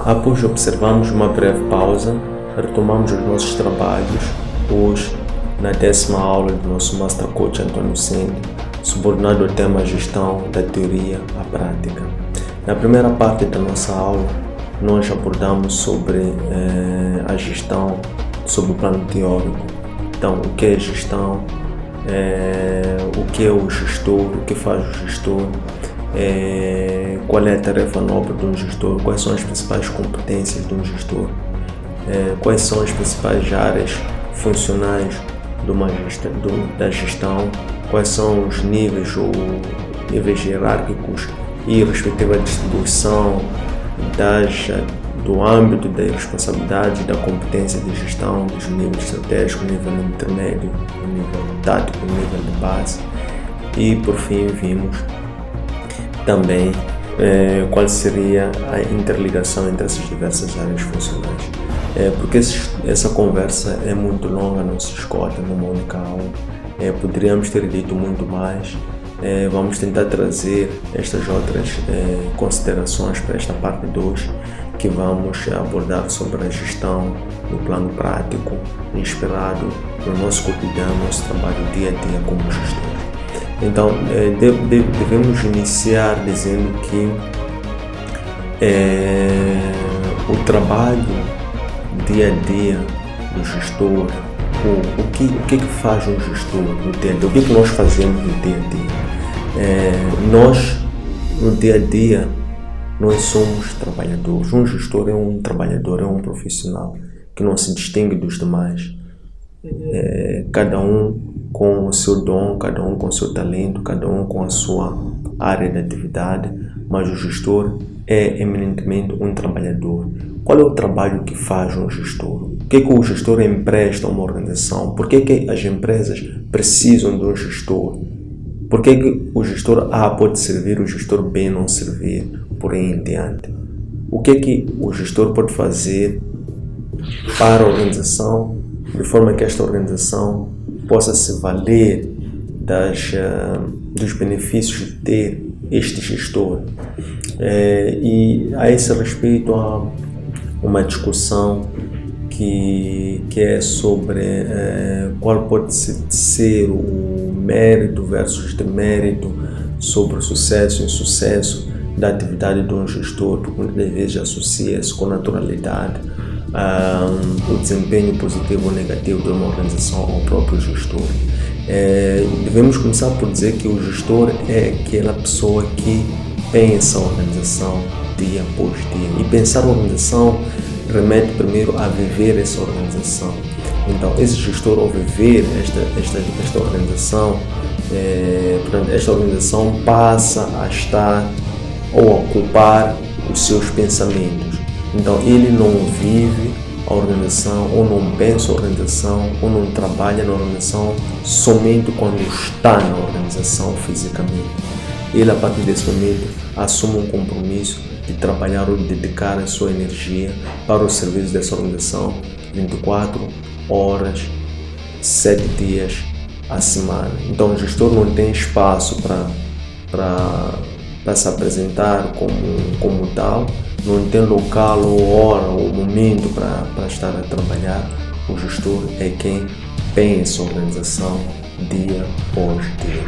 Após observarmos uma breve pausa, retomamos os nossos trabalhos, hoje na 10ª aula do nosso Master Coach Antônio Sende, subordinado ao tema Gestão da Teoria à Prática. Na primeira parte da nossa aula, nós abordamos sobre a gestão sob o plano teórico. Então, o que é gestão, o que é o gestor, o que faz o gestor, qual é a tarefa nobre de um gestor, quais são as principais competências de um gestor, quais são as principais áreas funcionais da gestão, quais são os níveis ou níveis hierárquicos e respectiva distribuição do âmbito da responsabilidade, da competência de gestão, dos níveis estratégicos, nível intermédio, nível tático, nível de base. E por fim vimos também qual seria a interligação entre essas diversas áreas funcionais. Porque essa conversa é muito longa, não se esgota numa única aula. Poderíamos ter dito muito mais. Vamos tentar trazer estas outras considerações para esta parte 2, que vamos abordar sobre a gestão no plano prático, inspirado no nosso cotidiano, nosso trabalho dia a dia como gestor. Então, devemos iniciar dizendo que o trabalho dia a dia do gestor, o que faz um gestor no dia a dia, o que nós fazemos no dia a dia. Nós, no dia a dia, nós somos trabalhadores. Um gestor é um trabalhador, é um profissional que não se distingue dos demais. Cada um com o seu dom, cada um com o seu talento, cada um com a sua área de atividade, mas o gestor é eminentemente um trabalhador. Qual é o trabalho que faz um gestor? O que o gestor empresta a uma organização? Por que as empresas precisam de um gestor? Por que o gestor A pode servir, o gestor B não servir, por aí em diante? O que o gestor pode fazer para a organização, de forma que esta organização possa se valer dos benefícios de ter este gestor? E a esse respeito há uma discussão que é sobre qual pode ser o mérito versus demérito sobre o sucesso e insucesso da atividade de um gestor, porque muitas vezes associa-se com naturalidade o desempenho positivo ou negativo de uma organização ao próprio gestor. Devemos começar por dizer que o gestor é aquela pessoa que pensa a organização dia após dia, e pensar a organização remete primeiro a viver essa organização. Então, esse gestor, ao viver esta organização, portanto, esta organização passa a estar ou a ocupar os seus pensamentos. Então, ele não vive a organização, ou não pensa a organização, ou não trabalha na organização somente quando está na organização fisicamente. Ele, a partir desse momento, assume um compromisso de trabalhar ou de dedicar a sua energia para o serviço dessa organização 24 horas, 7 dias à semana. Então, o gestor não tem espaço para se apresentar como tal, não tem local ou hora ou momento para estar a trabalhar. O gestor é quem pensa a organização dia após dia.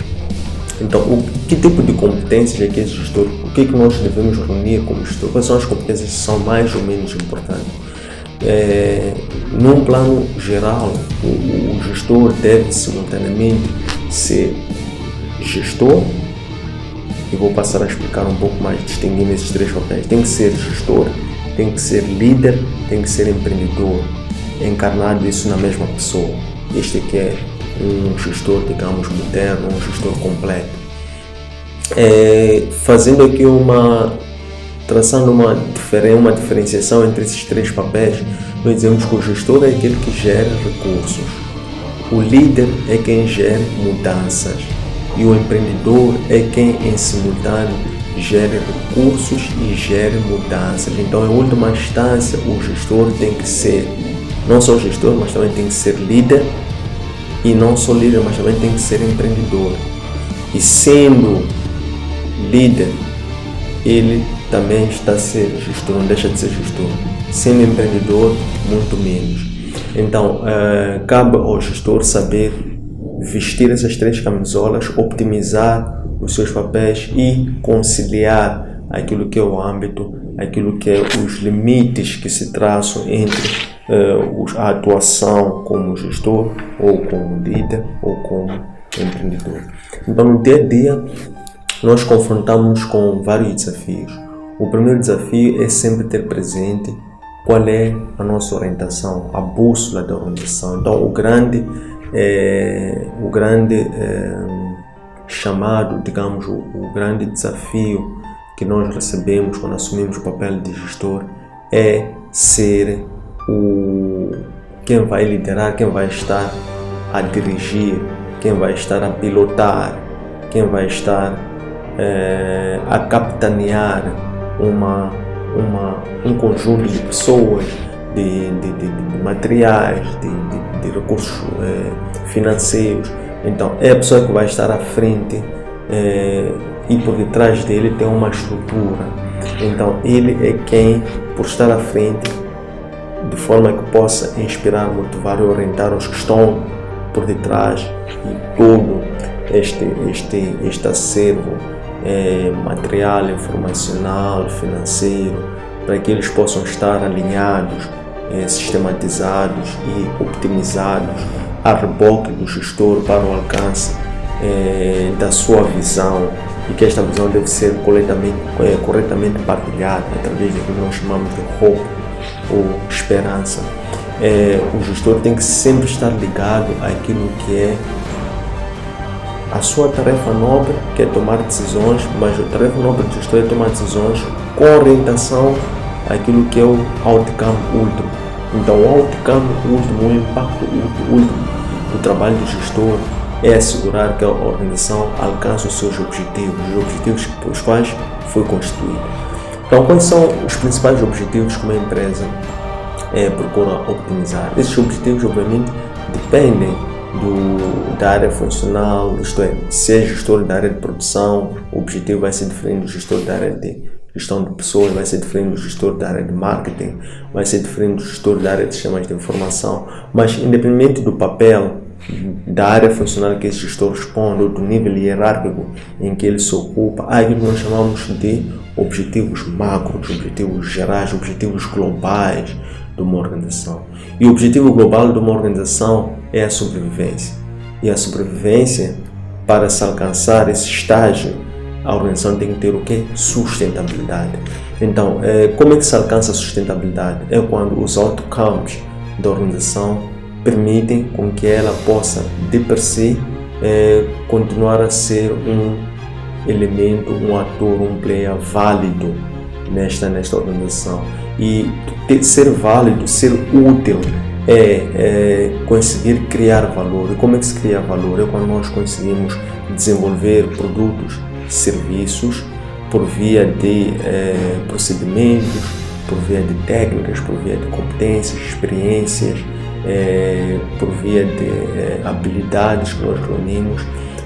Então, que tipo de competências é que esse gestor, o que nós devemos reunir como gestor? Quais são as competências que são mais ou menos importantes? Num plano geral, o gestor deve simultaneamente ser gestor, e vou passar a explicar um pouco mais, distinguindo esses 3 papéis. Tem que ser gestor, tem que ser líder, tem que ser empreendedor, encarnado isso na mesma pessoa. Este aqui é um gestor, digamos, moderno, um gestor completo. Fazendo aqui traçando uma diferenciação entre esses 3 papéis, nós dizemos que o gestor é aquele que gera recursos, o líder é quem gera mudanças e o empreendedor é quem, em simultâneo, gera recursos e gera mudanças. Então, em última instância, o gestor tem que ser não só gestor, mas também tem que ser líder, e não só líder, mas também tem que ser empreendedor. E sendo líder, ele também está a ser gestor, não deixa de ser gestor. Sendo empreendedor, muito menos. Então, cabe ao gestor saber vestir essas 3 camisolas, optimizar os seus papéis e conciliar aquilo que é o âmbito, aquilo que é os limites que se traçam entre a atuação como gestor, ou como líder, ou como empreendedor. Então, no dia a dia, nós confrontamos com vários desafios. O primeiro desafio é sempre ter presente qual é a nossa orientação, a bússola da organização. Então, o grande chamado, digamos, o grande desafio que nós recebemos quando assumimos o papel de gestor é ser quem vai liderar, quem vai estar a dirigir, quem vai estar a pilotar, quem vai estar a capitanear um conjunto de pessoas, de materiais, de recursos financeiros. Então, é a pessoa que vai estar à frente e por detrás dele tem uma estrutura. Então, ele é quem, por estar à frente, de forma que possa inspirar, motivar e orientar os que estão por detrás e todo este acervo material, informacional, financeiro, para que eles possam estar alinhados, sistematizados e optimizados a reboque do gestor para o alcance da sua visão, e que esta visão deve ser corretamente partilhada através daquilo que nós chamamos de hope ou esperança. O gestor tem que sempre estar ligado àquilo que é a sua tarefa nobre, que é tomar decisões, mas a tarefa nobre do gestor é tomar decisões com orientação àquilo que é o outcome último. Então, o outcome último, o impacto último do trabalho do gestor é assegurar que a organização alcance os seus objetivos, os objetivos pelos quais foi constituído. Então, quais são os principais objetivos que uma empresa procura optimizar? Esses objetivos, obviamente, dependem da área funcional, isto é, se é gestor da área de produção, o objetivo vai ser diferente do gestor da área de gestão de pessoas, vai ser diferente do gestor da área de marketing, vai ser diferente do gestor da área de sistemas de informação, mas independente do papel da área funcional que esse gestor responde, ou do nível hierárquico em que ele se ocupa, há aquilo que nós chamamos de objetivos macros, objetivos gerais, objetivos globais de uma organização. E o objetivo global de uma organização é a sobrevivência. E a sobrevivência, para se alcançar esse estágio, a organização tem que ter o quê? Sustentabilidade. Então, como é que se alcança a sustentabilidade? É quando os outcomes da organização permitem com que ela possa, de per si, continuar a ser um elemento, um ator, um player válido nesta organização. E ser válido, ser útil, é conseguir criar valor. E como é que se cria valor? É quando nós conseguimos desenvolver produtos, serviços, por via de procedimentos, por via de técnicas, por via de competências, experiências, por via de habilidades que nós reunimos,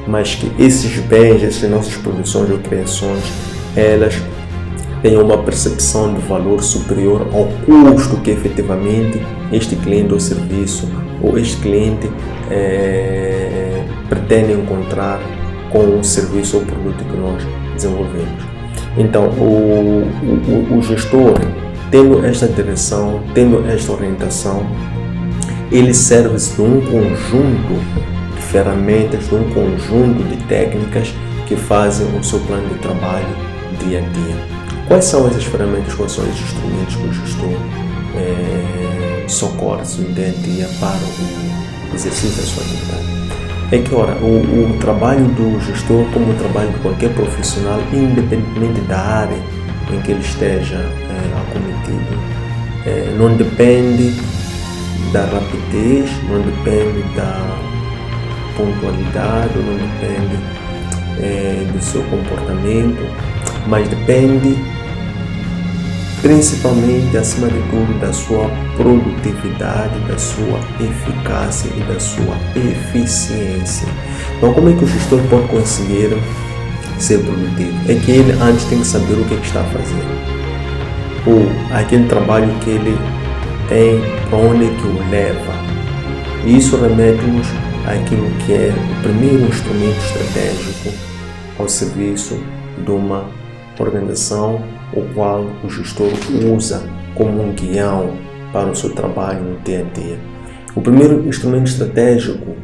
mas que esses bens, essas nossas produções ou criações, elas tenham uma percepção de valor superior ao custo que efetivamente este cliente ou serviço ou este cliente pretende encontrar com o serviço ou produto que nós desenvolvemos. Então, o gestor, tendo esta direção, tendo esta orientação, ele serve-se de um conjunto de ferramentas, de um conjunto de técnicas que fazem o seu plano de trabalho dia a dia. Quais são essas ferramentas, quais são esses instrumentos que o gestor socorre-se no dia a dia para o exercício da sua atividade? É que, ora, o trabalho do gestor, como o trabalho de qualquer profissional, independentemente da área em que ele esteja acometido, não depende da rapidez, não depende da pontualidade, não depende do seu comportamento, mas depende principalmente, acima de tudo, da sua produtividade, da sua eficácia e da sua eficiência. Então, como é que o gestor pode conseguir ser produtivo? É que ele antes tem que saber o que está a fazer, ou aquele trabalho que ele tem, para onde que o leva. E isso remete-nos àquilo que é o primeiro instrumento estratégico ao serviço de uma organização, o qual o gestor usa como um guião para o seu trabalho no dia a dia. O primeiro instrumento estratégico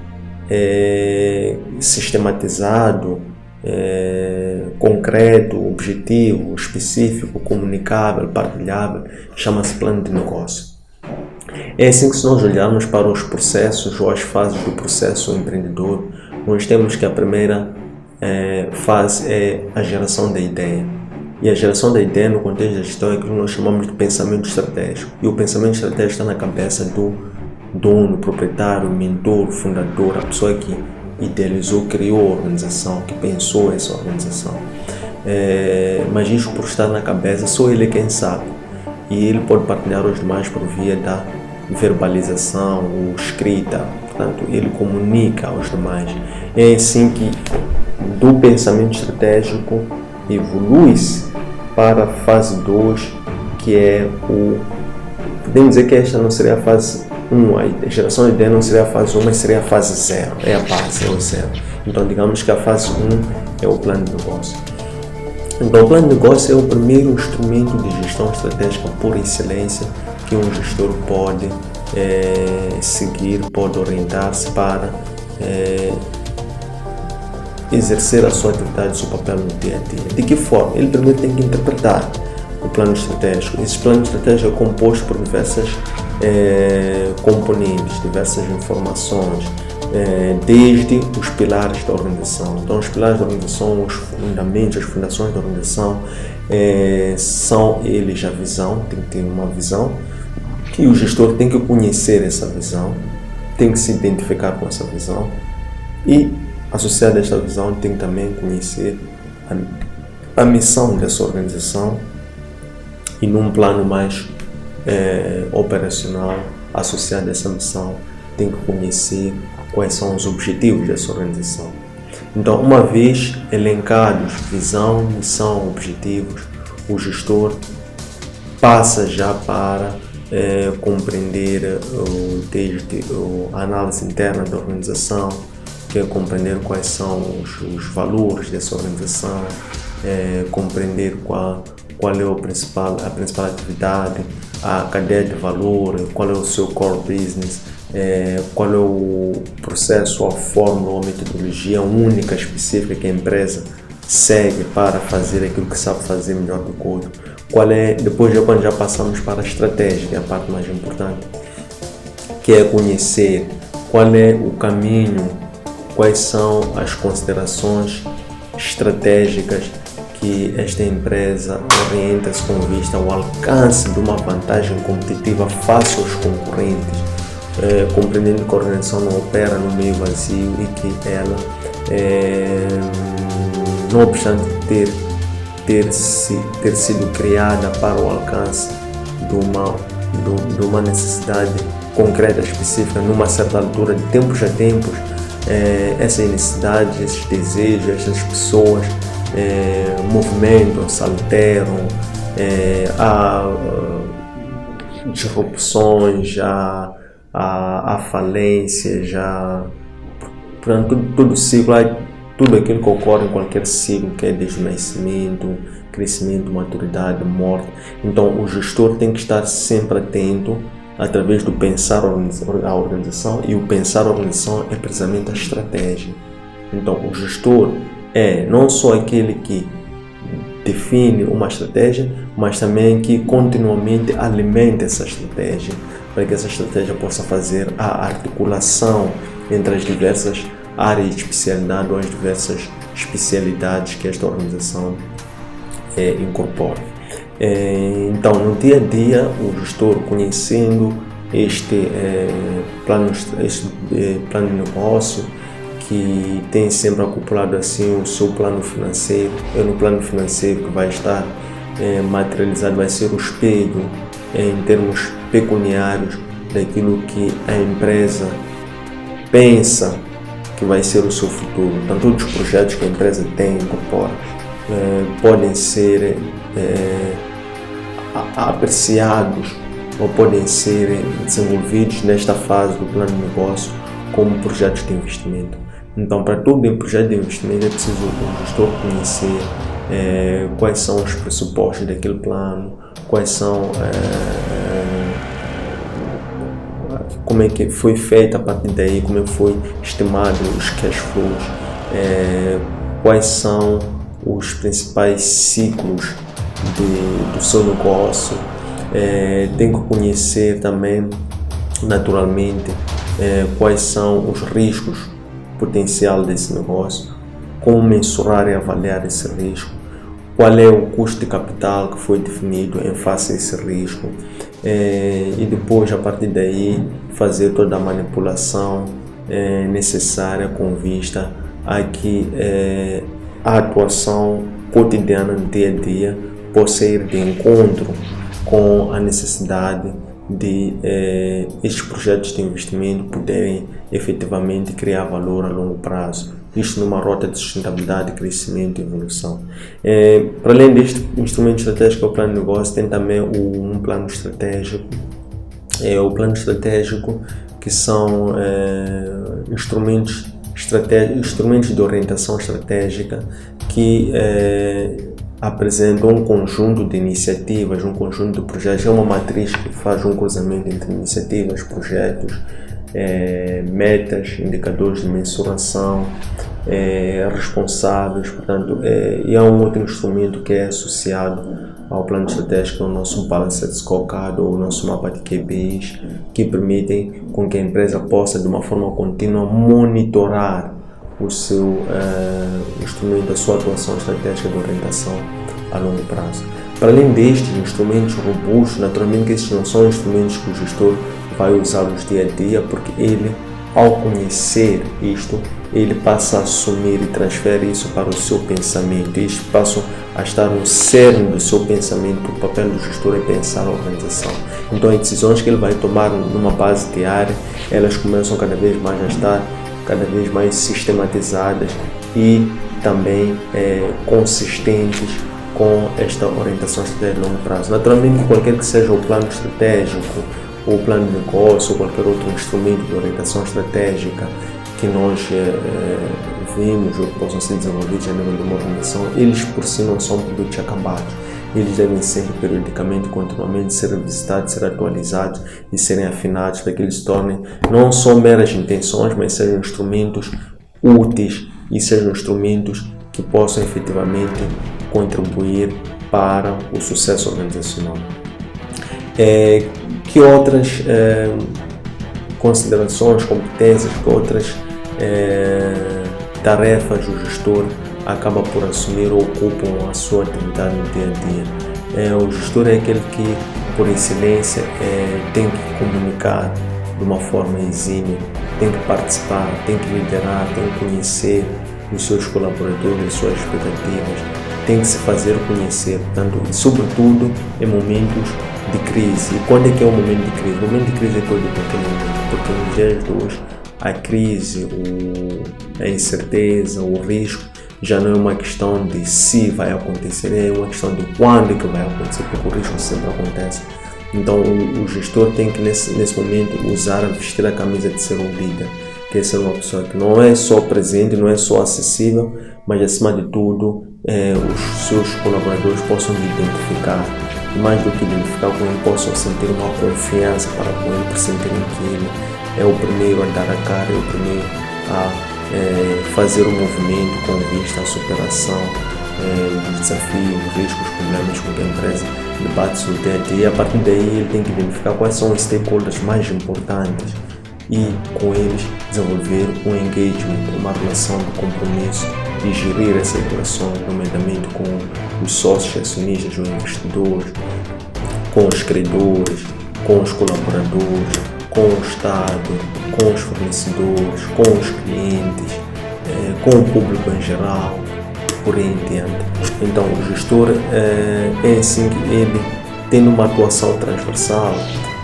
sistematizado, concreto, objetivo, específico, comunicável, partilhável, chama-se plano de negócio. É assim que, se nós olharmos para os processos ou as fases do processo empreendedor, nós temos que a primeira fase é a geração da ideia. E a geração da ideia no contexto da gestão é aquilo que nós chamamos de pensamento estratégico. E o pensamento estratégico está na cabeça do dono, proprietário, mentor, fundador, a pessoa que idealizou, criou a organização, que pensou essa organização. Mas isso, por estar na cabeça, só ele é quem sabe. E ele pode partilhar aos demais por via da verbalização ou escrita. Portanto, ele comunica aos demais. É assim que do pensamento estratégico evolui-se para a fase 2, que é podemos dizer que esta não seria a fase 1, a geração de ideia não seria a fase 1, mas seria a fase 0, é a base, é o 0. Então, digamos que a fase 1 é o plano de negócio. Então, o plano de negócio é o primeiro instrumento de gestão estratégica por excelência que um gestor pode seguir, pode orientar-se para exercer a sua atividade, o seu papel no dia a dia. De que forma? Ele primeiro tem que interpretar o plano estratégico. Esse plano estratégico é composto por diversas componentes, diversas informações, desde os pilares da organização. Então, os pilares da organização, os fundamentos, as fundações da organização, são eles a visão, tem que ter uma visão, e o gestor tem que conhecer essa visão, tem que se identificar com essa visão, e associado a esta visão tem que também conhecer a missão dessa organização, e num plano mais operacional, associado a essa missão, tem que conhecer quais são os objetivos dessa organização. Então, uma vez elencados visão, missão, objetivos, o gestor passa já para compreender desde a análise interna da organização, que é compreender quais são os valores dessa organização, compreender qual é a principal atividade, a cadeia de valor, qual é o seu core business, qual é o processo, a fórmula ou a metodologia única, específica que a empresa segue para fazer aquilo que sabe fazer melhor do que o outro. Depois, quando já passamos para a estratégia, que é a parte mais importante, que é conhecer qual é o caminho, quais são as considerações estratégicas que esta empresa orienta-se com vista ao alcance de uma vantagem competitiva face aos concorrentes, compreendendo que a organização não opera no meio vazio e que ela, não obstante ter sido criada para o alcance de uma necessidade concreta, específica, numa certa altura, de tempos a tempos, essas necessidades, esses desejos, essas pessoas movimentam, se alteram, há disrupções, há falências, portanto, todo ciclo, tudo aquilo que ocorre em qualquer ciclo, que é desde o nascimento, crescimento, maturidade, morte. Então, o gestor tem que estar sempre atento através do pensar a organização, e o pensar a organização é precisamente a estratégia. Então, o gestor é não só aquele que define uma estratégia, mas também que continuamente alimenta essa estratégia, para que essa estratégia possa fazer a articulação entre as diversas áreas de especialidade ou as diversas especialidades que esta organização incorpora. Então, no dia a dia, o gestor, conhecendo este plano de negócio, que tem sempre acoplado assim o seu plano financeiro, no plano financeiro que vai estar materializado, vai ser o espelho em termos pecuniários daquilo que a empresa pensa que vai ser o seu futuro. Então, todos os projetos que a empresa tem, incorpora, podem ser apreciados ou podem ser desenvolvidos nesta fase do plano de negócio como projetos de investimento. Então, para todo projeto de investimento é preciso o gestor conhecer quais são os pressupostos daquele plano, quais são como é que foi feito a partir daí, como é que foi estimado os cash flows, quais são os principais ciclos do seu negócio. Tem que conhecer também, naturalmente, quais são os riscos potencial desse negócio, como mensurar e avaliar esse risco, qual é o custo de capital que foi definido em face a esse risco, e depois, a partir daí, fazer toda a manipulação necessária com vista a que a atuação cotidiana no dia a dia possa ir de encontro com a necessidade de estes projetos de investimento poderem efetivamente criar valor a longo prazo. Isto numa rota de sustentabilidade, crescimento e evolução. Para além deste instrumento estratégico, o plano de negócio, tem também um plano estratégico. O plano estratégico, que são instrumentos de orientação estratégica que apresentam um conjunto de iniciativas, um conjunto de projetos. É uma matriz que faz um cruzamento entre iniciativas, projetos, metas, indicadores de mensuração, responsáveis, portanto, e há um outro instrumento que é associado ao plano estratégico, o nosso Balanced Scorecard ou o nosso mapa de KPIs, que permitem com que a empresa possa, de uma forma contínua, monitorar o seu instrumento, a sua atuação estratégica de orientação a longo prazo. Para além destes instrumentos robustos, naturalmente que estes não são instrumentos que o gestor vai usá-los dia a dia, porque ele, ao conhecer isto, ele passa a assumir e transfere isso para o seu pensamento. Eles passam a estar no cerne do seu pensamento, porque o papel do gestor é pensar a organização. Então, as decisões que ele vai tomar numa base diária, elas começam cada vez mais a estar cada vez mais sistematizadas e também consistentes com esta orientação estratégica de longo prazo. Naturalmente, qualquer que seja o plano estratégico, ou o plano de negócio, ou qualquer outro instrumento de orientação estratégica que nós vimos ou que possam ser desenvolvidos a nível de uma organização, eles por si não são produtos acabados. Eles devem sempre, periodicamente, continuamente ser revisitados, ser atualizados e serem afinados para que eles se tornem não só meras intenções, mas sejam instrumentos úteis e sejam instrumentos que possam efetivamente contribuir para o sucesso organizacional. Que outras considerações, competências, que outras tarefas o gestor acaba por assumir ou ocupam a sua atividade no dia a dia? O gestor é aquele que, por excelência, tem que comunicar de uma forma exímia, tem que participar, tem que liderar, tem que conhecer os seus colaboradores, as suas expectativas, tem que se fazer conhecer, portanto, sobretudo em momentos de crise. E quando é que é o momento de crise? O momento de crise é todo e qualquer momento, porque nos dias de hoje a crise, a incerteza, o risco já não é uma questão de se vai acontecer, é uma questão de quando é que vai acontecer, porque o risco sempre acontece. Então o gestor tem que nesse momento vestir a camisa de ser um líder, que é ser uma pessoa que não é só presente, não é só acessível, mas acima de tudo os seus colaboradores possam identificar, e mais do que identificar com ele, possam sentir uma confiança para com ele, por sentirem que ele é o primeiro a dar a cara, é o primeiro a fazer o movimento com vista à superação dos desafios, riscos, problemas com que a empresa debate no dia a dia. E a partir daí ele tem que identificar quais são os stakeholders mais importantes e com eles desenvolver um engagement, uma relação de compromisso e gerir essas relações, nomeadamente com os sócios acionistas, os investidores, com os credores, com os colaboradores, com o Estado, com os fornecedores, com os clientes, com o público em geral, por aí em diante. Então o gestor é assim que ele, tendo uma atuação transversal,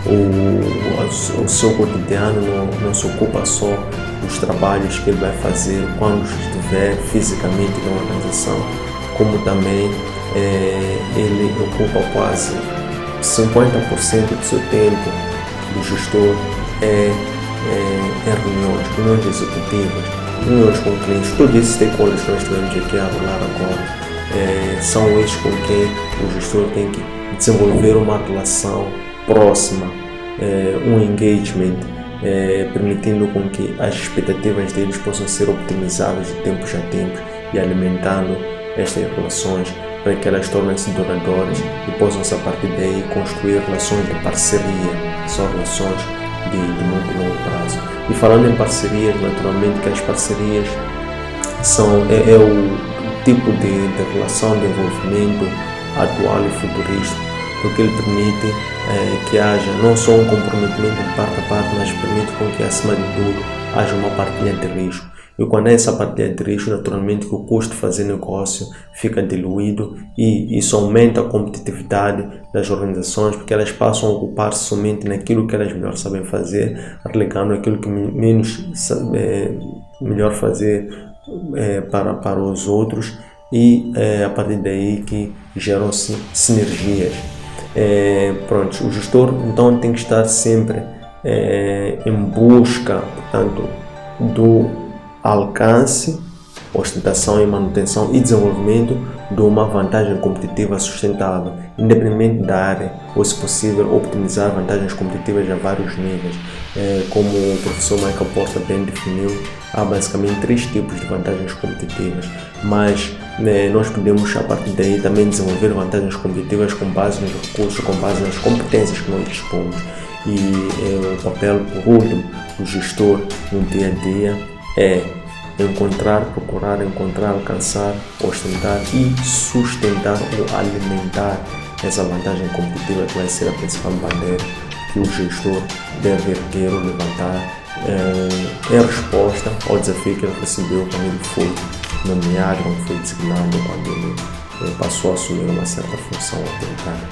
o seu cotidiano não se ocupa só os trabalhos que ele vai fazer quando estiver fisicamente na organização, como também ele ocupa quase 50% do seu tempo do gestor em reuniões executivas, reuniões com clientes. Todos esses stakeholders que nós tivemos aqui a rolar agora são esses com quem o gestor tem que desenvolver uma relação próxima, um engagement, permitindo com que as expectativas deles possam ser optimizadas de tempos a tempos e alimentando estas relações para que elas tornem-se duradouras e possam-se a partir daí construir relações de parceria, que são relações de muito longo prazo. E falando em parcerias, naturalmente que as parcerias é o tipo de relação de envolvimento atual e futurista, porque ele permite que haja não só um comprometimento de parte a parte, mas permite com que acima de tudo haja uma partilha de risco. E quando há essa partilha de risco, naturalmente que o custo de fazer negócio fica diluído e isso aumenta a competitividade das organizações, porque elas passam a ocupar-se somente naquilo que elas melhor sabem fazer, relegando aquilo que menos melhor fazer para os outros e a partir daí que geram-se sinergias. O gestor então tem que estar sempre em busca, portanto, do alcance, ostentação e manutenção e desenvolvimento de uma vantagem competitiva sustentável, independente da área, ou se possível optimizar vantagens competitivas a vários níveis. Como o professor Michael Porter bem definiu, há basicamente 3 tipos de vantagens competitivas, mas nós podemos a partir daí também desenvolver vantagens competitivas com base nos recursos, com base nas competências que nós dispomos. E o papel, por último, do gestor no dia a dia é procurar encontrar, alcançar, ostentar e sustentar ou alimentar essa vantagem competitiva que vai ser a principal bandeira que o gestor deve erguer ou levantar em resposta ao desafio que ele recebeu quando ele foi nomeado, quando foi designado, quando ele passou a assumir uma certa função autoritária.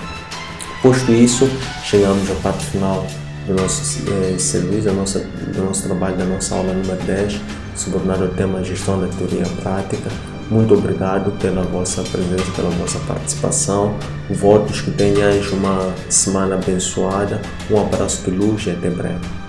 Posto isso, chegamos à parte final do nosso serviço, do nosso trabalho, da nossa aula número 10, subordinado ao tema Gestão da Teoria Prática. Muito obrigado pela vossa presença, pela vossa participação. Votos que tenhais uma semana abençoada. Um abraço de luz e até breve.